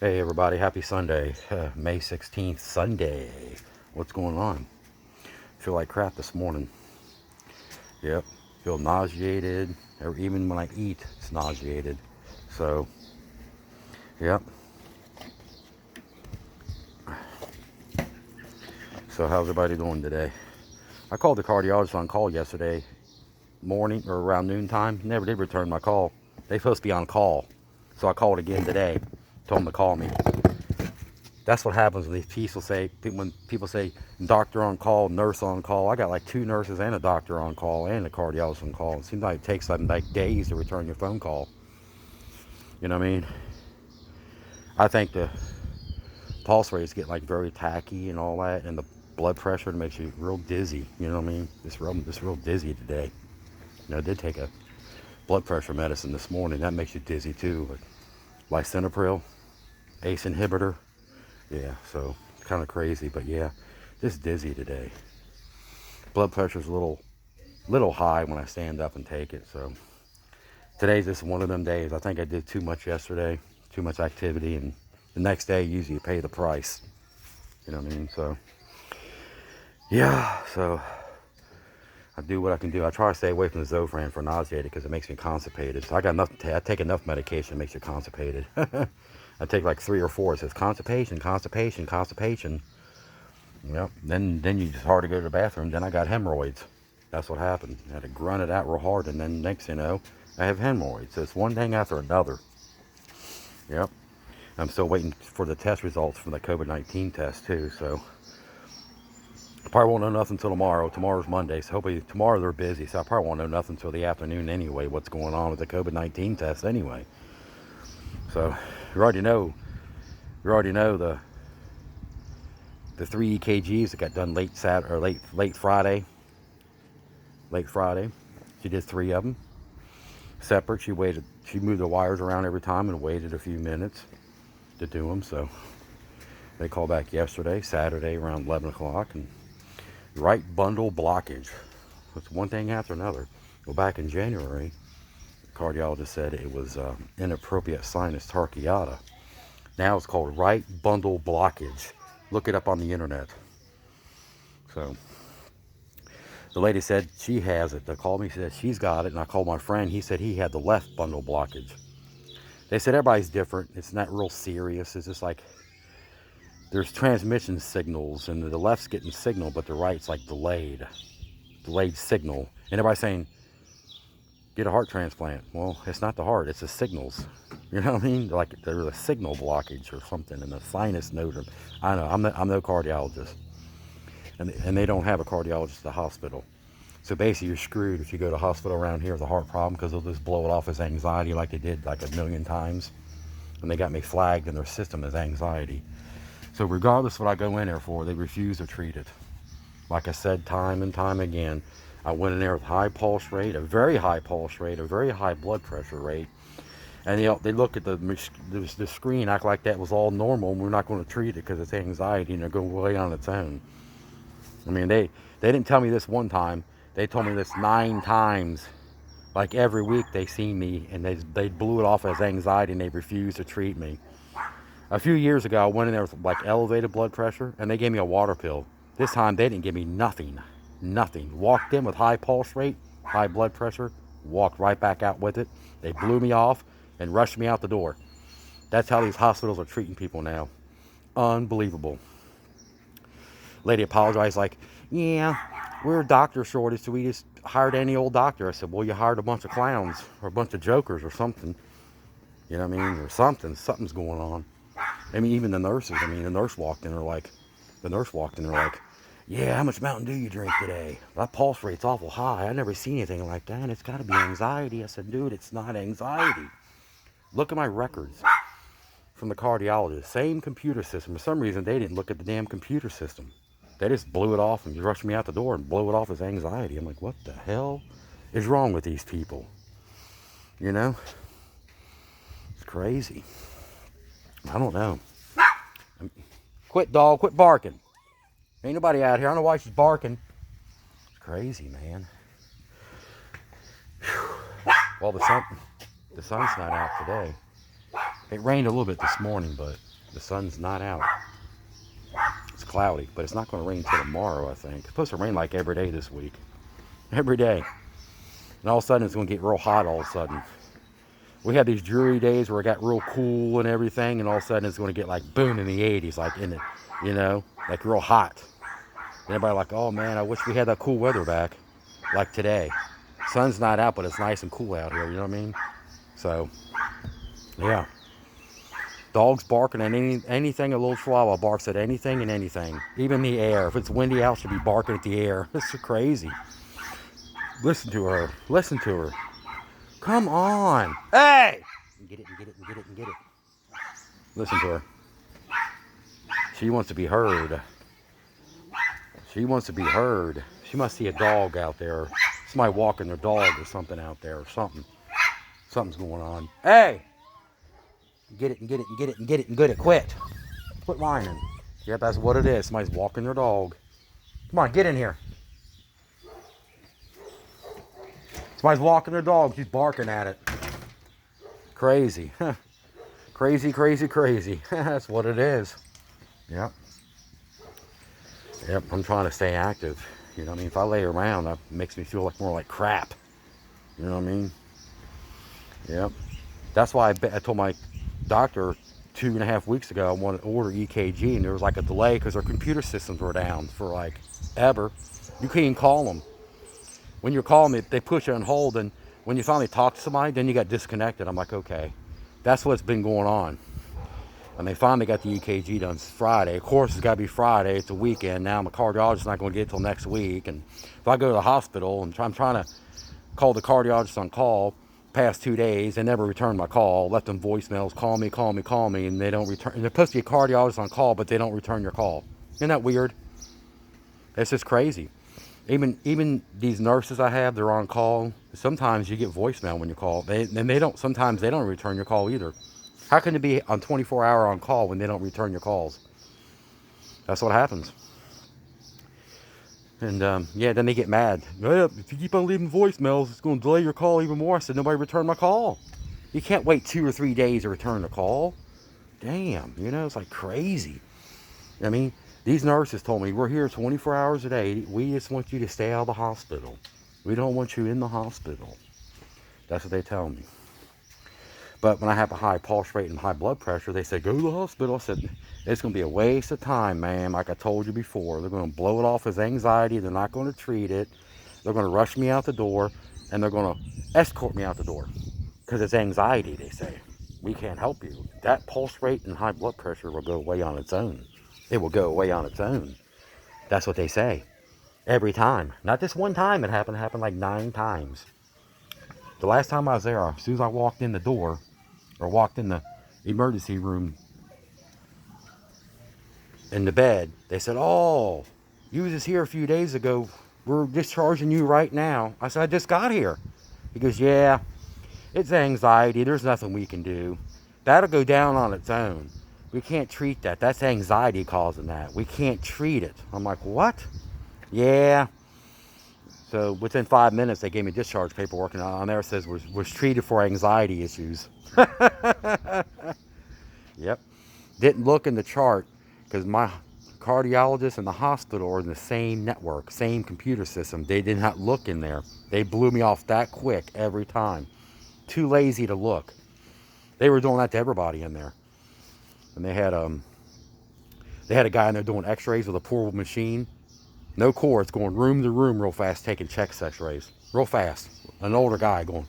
Hey everybody, happy Sunday, May 16th, Sunday. What's going on? Feel like crap this morning. Yep, feel nauseated, or even when I eat, it's nauseated. So, yep. So how's everybody doing today? I called the cardiologist on call yesterday morning, or around noontime. Never did return my call. They supposed to be on call. So I called again today, told them to call me. That's what happens when people say doctor on call, nurse on call. I got like 2 nurses and a doctor on call and a cardiologist on call. It seems like it takes them like days to return your phone call. You know what I mean? I think the pulse rates get like very tacky and all that, and the blood pressure makes you real dizzy. You know what I mean? It's real dizzy today. I did take a blood pressure medicine this morning. That makes you dizzy too. But lisinopril, ACE inhibitor. Yeah, so it's kind of crazy, but yeah, just dizzy today. Blood pressure's a little high when I stand up and take it, so today's just one of them days. I think I did too much yesterday, too much activity, and the next day usually you pay the price. You know what I mean? So yeah, so I do what I can do. I try to stay away from the Zofran for nauseated because it makes me constipated. So I got enough. I take enough medication that makes you constipated. I take like 3 or 4. It says constipation, constipation, constipation. Yep. Then you just hard to go to the bathroom. Then I got hemorrhoids. That's what happened. I had to grunt it out real hard, and then next thing you know, I have hemorrhoids. So it's one thing after another. Yep. I'm still waiting for the test results from the COVID-19 test too. So I probably won't know nothing until tomorrow. Tomorrow's Monday, so hopefully tomorrow they're busy. So I probably won't know nothing until the afternoon anyway. What's going on with the COVID-19 test anyway? So you already know. The 3 EKGs that got done late Saturday or late Friday. Late Friday, she did 3 of them separate. She moved the wires around every time and waited a few minutes to do them. So they called back yesterday, Saturday, around 11 o'clock, and right bundle blockage. It's one thing after another. Well, back in January, the cardiologist said it was inappropriate sinus tachycardia. Now it's called right bundle blockage. Look it up on the internet. So the lady said she has it. They called me, said she's got it, and I called my friend. He said he had the left bundle blockage. They said everybody's different. It's not real serious. It's just like there's transmission signals, and the left's getting signal, but the right's like delayed signal. And everybody's saying, get a heart transplant. Well, it's not the heart, it's the signals. You know what I mean? Like there's a signal blockage or something in the sinus node. I don't know. I'm no cardiologist. And they don't have a cardiologist at the hospital. So basically you're screwed if you go to the hospital around here with a heart problem, because they'll just blow it off as anxiety like they did like 1,000,000 times. And they got me flagged in their system as anxiety. So regardless of what I go in there for, they refuse to treat it. Like I said time and time again, I went in there with high pulse rate, a very high pulse rate, a very high blood pressure rate. And they look at the screen, act like that was all normal, and we're not going to treat it because it's anxiety and they're going to lay on its own. I mean, they didn't tell me this one time. They told me this 9 times. Like every week they seen me and they blew it off as anxiety and they refused to treat me. A few years ago, I went in there with like elevated blood pressure and they gave me a water pill. This time they didn't give me nothing. Nothing. Walked in with high pulse rate, high blood pressure, walked right back out with it. They blew me off and rushed me out the door. That's how these hospitals are treating people now. Unbelievable. Lady apologized like, yeah, we're a doctor shortage, so we just hired any old doctor. I said, well, you hired a bunch of clowns or a bunch of jokers or something. You know what I mean? Or something. Something's going on. I mean, even the nurses. I mean, the nurse walked in, they're like, yeah, how much Mountain Dew you drink today? That pulse rate's awful high. I never seen anything like that. It's got to be anxiety. I said, dude, it's not anxiety. Look at my records from the cardiologist. Same computer system. For some reason, they didn't look at the damn computer system. They just blew it off and rushed me out the door and blew it off as anxiety. I'm like, what the hell is wrong with these people? You know? It's crazy. I don't know. Quit, dog. Quit barking. Ain't nobody out here. I don't know why she's barking. It's crazy, man. Whew. Well, the sun's not out today. It rained a little bit this morning, but the sun's not out. It's cloudy, but it's not going to rain until tomorrow, I think. It's supposed to rain like every day this week. Every day. And all of a sudden, it's going to get real hot all of a sudden. We had these dreary days where it got real cool and everything, and all of a sudden, it's going to get like boom in the 80s, like in it, you know, like real hot. And everybody like, oh man, I wish we had that cool weather back, like today. Sun's not out, but it's nice and cool out here, you know what I mean? So, yeah. Dogs barking at anything. A little chihuahua barks at anything and anything. Even the air. If it's windy out, she'll be barking at the air. It's so crazy. Listen to her. Listen to her. Come on. Hey! Get it and get it and get it and get it. Listen to her. She wants to be heard. She wants to be heard. She must see a dog out there. Somebody walking their dog or something out there or something. Something's going on. Hey! Get it and get it and get it and get it and get it. Quit. Quit whining. Yep, that's what it is. Somebody's walking their dog. Come on, get in here. Somebody's walking their dog. She's barking at it. Crazy. Crazy, crazy, crazy. That's what it is. Yep. Yep, I'm trying to stay active. You know what I mean? If I lay around, that makes me feel like more like crap. You know what I mean? Yep. That's why I told my doctor 2.5 weeks ago I wanted to order EKG, and there was like a delay because our computer systems were down for like ever. You can't even call them. When you're calling me, they put you on hold, and when you finally talk to somebody, then you got disconnected. I'm like, okay, that's what's been going on. And they finally got the EKG done Friday. Of course, it's got to be Friday. It's a weekend now. My cardiologist's not going to get it till next week. And if I go to the hospital and I'm trying to call the cardiologist on call, past 2 days, they never return my call. Left them voicemails, call me, and they don't return. They're supposed to be a cardiologist on call, but they don't return your call. Isn't that weird? It's just crazy. Even these nurses I have, they're on call. Sometimes you get voicemail when you call. Sometimes they don't return your call either. How can it be on 24-hour on call when they don't return your calls? That's what happens. And yeah, then they get mad. Well, if you keep on leaving voicemails, it's going to delay your call even more. I said, nobody returned my call. You can't wait 2 or 3 days to return a call. Damn, you know, it's like crazy. I mean, these nurses told me, we're here 24 hours a day. We just want you to stay out of the hospital. We don't want you in the hospital. That's what they tell me. But when I have a high pulse rate and high blood pressure, they say, go to the hospital. I said, it's going to be a waste of time, ma'am. Like I told you before, they're going to blow it off as anxiety. They're not going to treat it. They're going to rush me out the door, and they're going to escort me out the door because it's anxiety, they say. We can't help you. That pulse rate and high blood pressure will go away on its own. It will go away on its own. That's what they say. Every time. Not just one time it happened. It happened like 9 times. The last time I was there, as soon as I walked in the door, or walked in the emergency room, in the bed, they said, oh, you was just here a few days ago. We're discharging you right now. I said, I just got here. He goes, yeah, it's anxiety. There's nothing we can do. That'll go down on its own. We can't treat that. That's anxiety causing that. We can't treat it. I'm like, what? Yeah. So within 5 minutes, they gave me discharge paperwork, and on there it says was treated for anxiety issues. Yep. Didn't look in the chart because my cardiologist and the hospital are in the same network, same computer system. They did not look in there. They blew me off that quick every time. Too lazy to look. They were doing that to everybody in there. And they had a guy in there doing x-rays with a portable machine. No cords, going room to room real fast, taking chest x-rays. Real fast. An older guy going,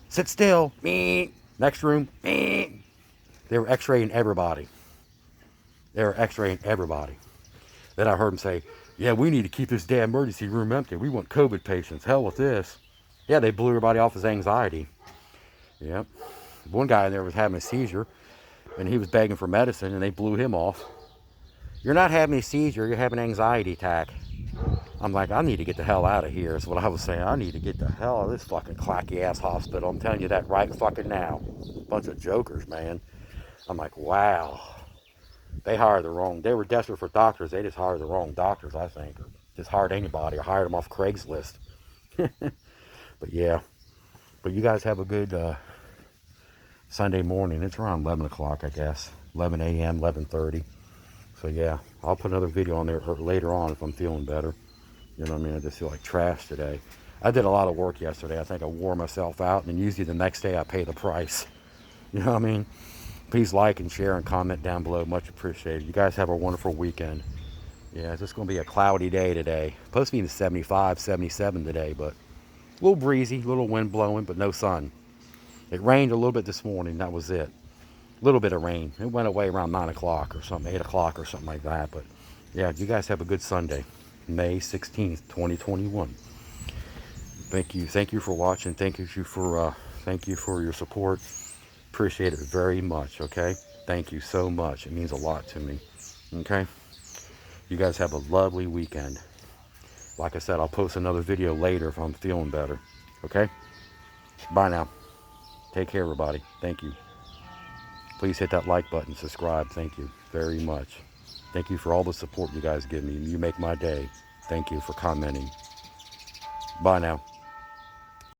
sit still. Next room. They were x-raying everybody. They were x-raying everybody. Then I heard him say, yeah, we need to keep this damn emergency room empty. We want COVID patients. Hell with this. Yeah, they blew everybody off his anxiety. Yep. One guy in there was having a seizure, and he was begging for medicine, and they blew him off. You're not having a seizure, you're having an anxiety attack. I'm like, I need to get the hell out of here, is what I was saying. I need to get the hell out of this fucking clacky ass hospital. I'm telling you that right fucking now. Bunch of jokers, man. I'm like, wow. They were desperate for doctors. They just hired the wrong doctors, I think. Or just hired anybody, or hired them off Craigslist. But yeah. But you guys have a good Sunday morning. It's around 11 o'clock, I guess. 11 a.m., 11:30. So yeah, I'll put another video on there later on if I'm feeling better. You know what I mean? I just feel like trash today. I did a lot of work yesterday. I think I wore myself out, and usually the next day I pay the price. You know what I mean? Please like and share and comment down below. Much appreciated. You guys have a wonderful weekend. Yeah, it's just going to be a cloudy day today. Supposed to be in the 75, 77 today, but a little breezy, a little wind blowing, but no sun. It rained a little bit this morning. That was it. A little bit of rain. It went away around 9 o'clock or something, 8 o'clock or something like that. But yeah, you guys have a good Sunday, May 16th, 2021. Thank you for watching. Thank you for your support. Appreciate it very much. Okay, thank you so much. It means a lot to me. Okay, you guys have a lovely weekend. Like I said, I'll post another video later if I'm feeling better. Okay, bye now. Take care, everybody. Thank you. Please hit that like button, subscribe. Thank you very much. Thank you for all the support you guys give me. You make my day. Thank you for commenting. Bye now.